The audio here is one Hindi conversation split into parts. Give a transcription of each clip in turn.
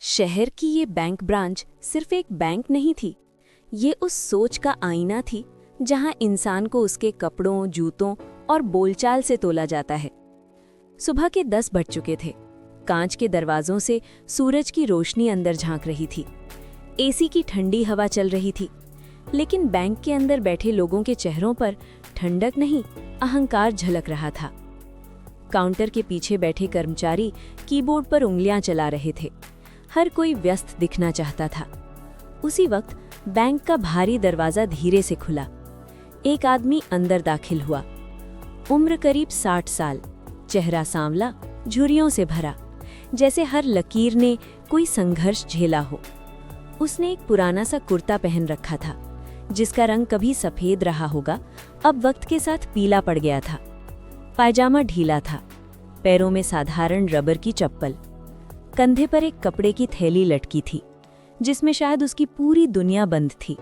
शहर की ये बैंक ब्रांच सिर्फ एक बैंक नहीं थी, ये उस सोच का आईना थी जहां इंसान को उसके कपड़ों, जूतों और बोलचाल से तोला जाता है। सुबह के 10 बज चुके थे। कांच के दरवाजों से सूरज की रोशनी अंदर झांक रही थी। एसी की ठंडी हवा चल रही थी, लेकिन बैंक के अंदर बैठे लोगों के चेहरों पर ठंडक नहीं, अहंकार झलक रहा था। काउंटर के पीछे बैठे कर्मचारी कीबोर्ड पर उंगलियां चला रहे थे। हर कोई व्यस्त दिखना चाहता था। उसी वक्त बैंक का भारी दरवाजा धीरे से खुला। एक आदमी अंदर दाखिल हुआ। उम्र करीब 60 साल, चेहरा सांवला, झुर्रियों से भरा, जैसे हर लकीर ने कोई संघर्ष झेला हो। उसने एक पुराना सा कुर्ता पहन रखा था, जिसका रंग कभी सफेद रहा होगा, अब वक्त के साथ पीला पड़ गया था। पायजामा ढीला था, पैरों में साधारण रबर की चप्पल। कंधे पर एक कपड़े की थैली लटकी थी, जिसमें शायद उसकी पूरी दुनिया बंद थी।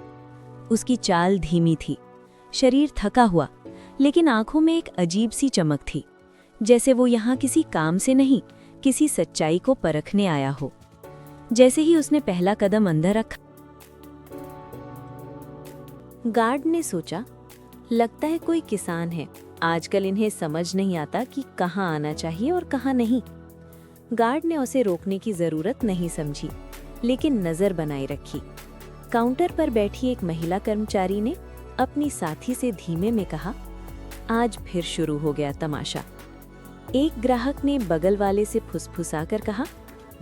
उसकी चाल धीमी थी, शरीर थका हुआ, लेकिन आंखों में एक अजीब सी चमक थी, जैसे वो यहाँ किसी काम से नहीं, किसी सच्चाई को परखने आया हो। जैसे ही उसने पहला कदम अंदर रखा, गार्ड ने सोचा, लगता है कोई किसान है। आजकल इन्हें समझ नहीं आता कि कहाँ आना चाहिए और कहाँ नहीं। गार्ड ने उसे रोकने की जरूरत नहीं समझी, लेकिन नजर बनाए रखी। काउंटर पर बैठी एक महिला कर्मचारी ने अपनी साथी से धीमे में कहा, आज फिर शुरू हो गया तमाशा। एक ग्राहक ने बगल वाले से फुसफुसाकर कहा,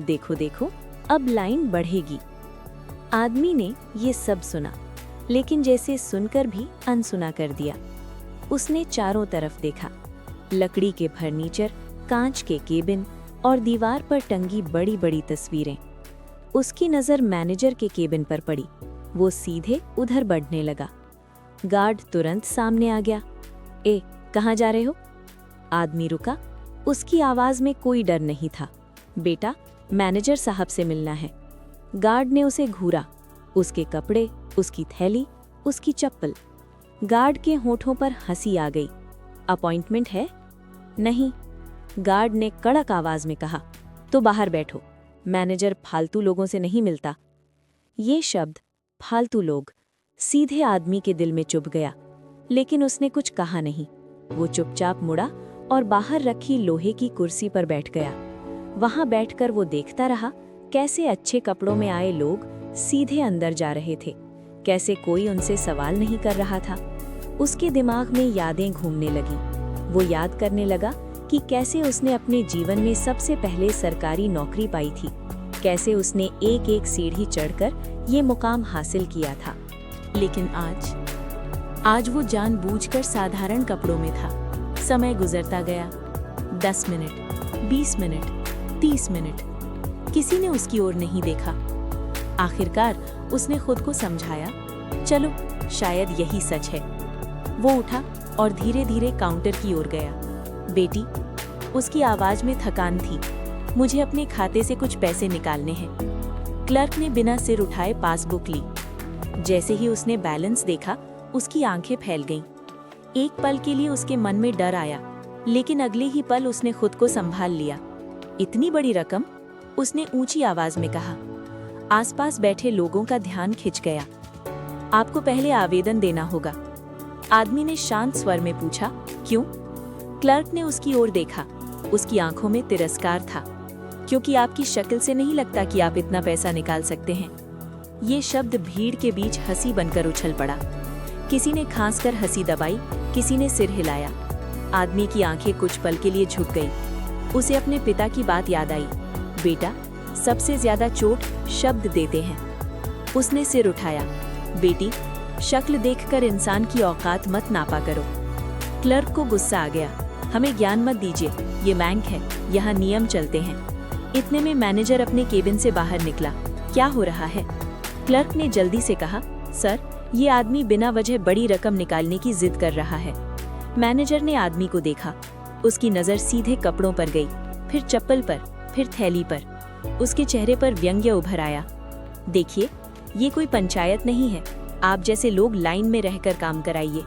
देखो देखो, अब लाइन बढ़ेगी। आदमी ने ये सब सुना, लेकिन जैसे सुनकर भी अनसुना कर दिया। उसने चारों तरफ देखा। लकड़ी के फर्नीचर, कांच के केबिन और दीवार पर टंगी बड़ी बड़ी तस्वीरें। उसकी नज़र मैनेजर के केबिन पर पड़ी। वो सीधे उधर बढ़ने लगा। गार्ड तुरंत सामने आ गया। ए, कहाँ जा रहे हो? आदमी रुका। उसकी आवाज़ में कोई डर नहीं था। बेटा, मैनेजर साहब से मिलना है। गार्ड ने उसे घूरा। उसके कपड़े, उसकी थैली, उसकी चप्पल। गार्ड के होठों पर हंसी आ गई। अपॉइंटमेंट है? नहीं, गार्ड ने कड़क आवाज में कहा। तो बाहर बैठो, मैनेजर फालतू लोगों से नहीं मिलता। ये शब्द फालतू लोग सीधे आदमी के दिल में चुभ गया, लेकिन उसने कुछ कहा नहीं। वो चुपचाप मुड़ा और बाहर रखी लोहे की कुर्सी पर बैठ गया। वहां बैठकर वो देखता रहा कैसे अच्छे कपड़ों में आए लोग सीधे अंदर जा रहे थे, कैसे कोई उनसे सवाल नहीं कर रहा था। उसके दिमाग में यादें घूमने लगी। वो याद करने लगा कि कैसे उसने अपने जीवन में सबसे पहले सरकारी नौकरी पाई थी, कैसे उसने एक एक सीढ़ी चढ़कर ये मुकाम हासिल किया था। लेकिन आज वो जानबूझकर साधारण कपड़ों में था। समय गुजरता गया। 10 मिनट, 20 मिनट, 30 मिनट, किसी ने उसकी ओर नहीं देखा। आखिरकार उसने खुद को समझाया, चलो शायद यही सच है। वो उठा और धीरे धीरे काउंटर की ओर गया। बेटी, उसकी आवाज में थकान थी, मुझे अपने खाते से कुछ पैसे निकालने हैं। क्लर्क ने बिना सिर उठाए पासबुक ली। जैसे ही उसने बैलेंस देखा, उसकी आंखें फैल गईं। एक पल के लिए उसके मन में डर आया, लेकिन अगले ही पल उसने खुद को संभाल लिया। इतनी बड़ी रकम? उसने ऊंची आवाज में कहा। आसपास बैठे लोगों का ध्यान खिंच गया। आपको पहले आवेदन देना होगा। आदमी ने शांत स्वर में पूछा, क्यों? क्लर्क ने उसकी ओर देखा। उसकी आंखों में तिरस्कार था। क्योंकि आपकी शक्ल से नहीं लगता कि आप इतना पैसा निकाल सकते हैं। ये शब्द भीड़ के बीच हंसी बनकर उछल पड़ा। किसी ने खांसकर हंसी दबाई, किसी ने सिर हिलाया। आदमी की आंखें कुछ पल के लिए झुक गई। उसे अपने पिता की बात याद आई। बेटा, सबसे ज्यादा चोट शब्द देते हैं। उसने सिर उठाया। बेटी, शक्ल देखकर इंसान की औकात मत नापा करो। क्लर्क को गुस्सा आ गया। हमें ज्ञान मत दीजिए, ये बैंक है, यहाँ नियम चलते हैं। इतने में मैनेजर अपने केबिन से बाहर निकला। क्या हो रहा है? क्लर्क ने जल्दी से कहा, सर, ये आदमी बिना वजह बड़ी रकम निकालने की जिद कर रहा है। मैनेजर ने आदमी को देखा। उसकी नजर सीधे कपड़ों पर गई, फिर चप्पल पर, फिर थैली पर। उसके चेहरे पर व्यंग्य उभर आया। देखिए, ये कोई पंचायत नहीं है, आप जैसे लोग लाइन में रहकर काम कराइए।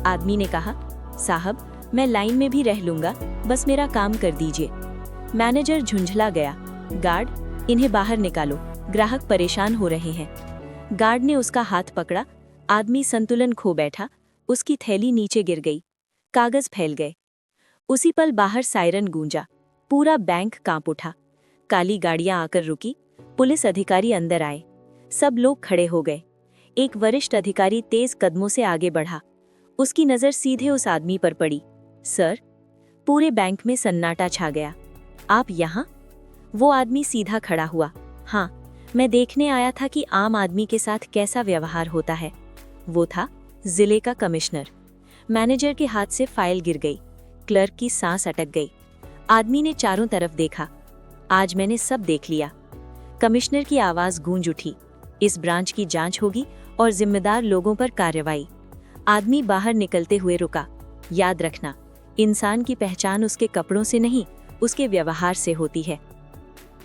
आदमी ने कहा, साहब, मैं लाइन में भी रह लूंगा, बस मेरा काम कर दीजिए। मैनेजर झुंझला गया। गार्ड, इन्हें बाहर निकालो, ग्राहक परेशान हो रहे हैं। गार्ड ने उसका हाथ पकड़ा। आदमी संतुलन खो बैठा, उसकी थैली नीचे गिर गई, कागज फैल गए। उसी पल बाहर सायरन गूंजा, पूरा बैंक कांप उठा। काली गाड़ियां आकर रुकी, पुलिस अधिकारी अंदर आए, सब लोग खड़े हो गए। एक वरिष्ठ अधिकारी तेज कदमों से आगे बढ़ा, उसकी नजर सीधे उस आदमी पर पड़ी। सर। पूरे बैंक में सन्नाटा छा गया। आप यहाँ? वो आदमी सीधा खड़ा हुआ। हाँ, मैं देखने आया था कि आम आदमी के साथ कैसा व्यवहार होता है। वो था जिले का कमिश्नर। मैनेजर के हाथ से फाइल गिर गई, क्लर्क की सांस अटक गई। आदमी ने चारों तरफ देखा। आज मैंने सब देख लिया। कमिश्नर की आवाज गूंज उठी। इस ब्रांच की जांच होगी और जिम्मेदार लोगों पर कार्रवाई। आदमी बाहर निकलते हुए रुका। याद रखना, इंसान की पहचान उसके कपड़ों से नहीं, उसके व्यवहार से होती है।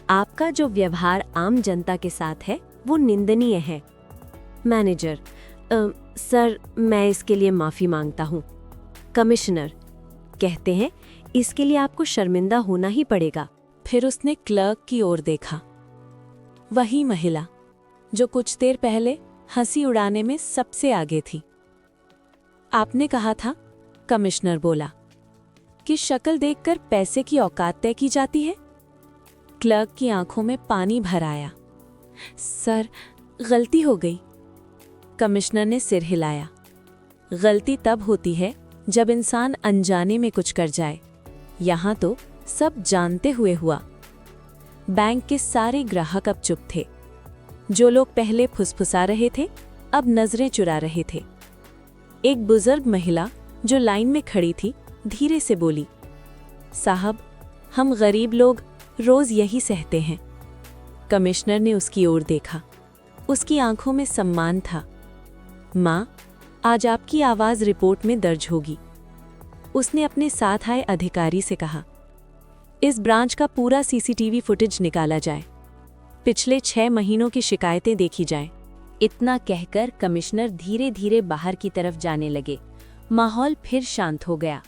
आपका जो व्यवहार आम जनता के साथ है वो निंदनीय है। मैनेजर, सर, मैं इसके लिए माफी मांगता हूँ। कमिश्नर कहते हैं इसके लिए आपको शर्मिंदा होना ही पड़ेगा। फिर उसने क्लर्क की ओर देखा। वही महिला जो कुछ देर पहले हंसी उड़ाने में सबसे आगे थी। आपने कहा था, कमिश्नर बोला, कि शक्ल देखकर पैसे की औकात तय की जाती है। क्लर्क की आंखों में पानी भर आया। सर, गलती हो गई। कमिश्नर ने सिर हिलाया। गलती तब होती है जब इंसान अनजाने में कुछ कर जाए। यहां तो सब जानते हुए हुआ। बैंक के सारे ग्राहक अब चुप थे। जो लोग पहले फुसफुसा रहे थे, अब नजरें चुरा रहे थे। एक बुजुर्ग महिला जो लाइन में खड़ी थी, धीरे से बोली, साहब, हम गरीब लोग रोज यही सहते हैं। कमिश्नर ने उसकी ओर देखा। उसकी आंखों में सम्मान था। माँ, आज आपकी आवाज रिपोर्ट में दर्ज होगी। उसने अपने साथ आए अधिकारी से कहा, इस ब्रांच का पूरा सीसीटीवी फुटेज निकाला जाए, पिछले 6 महीनों की शिकायतें देखी जाएं। इतना कहकर कमिश्नर धीरे धीरे बाहर की तरफ जाने लगे। माहौल फिर शांत हो गया।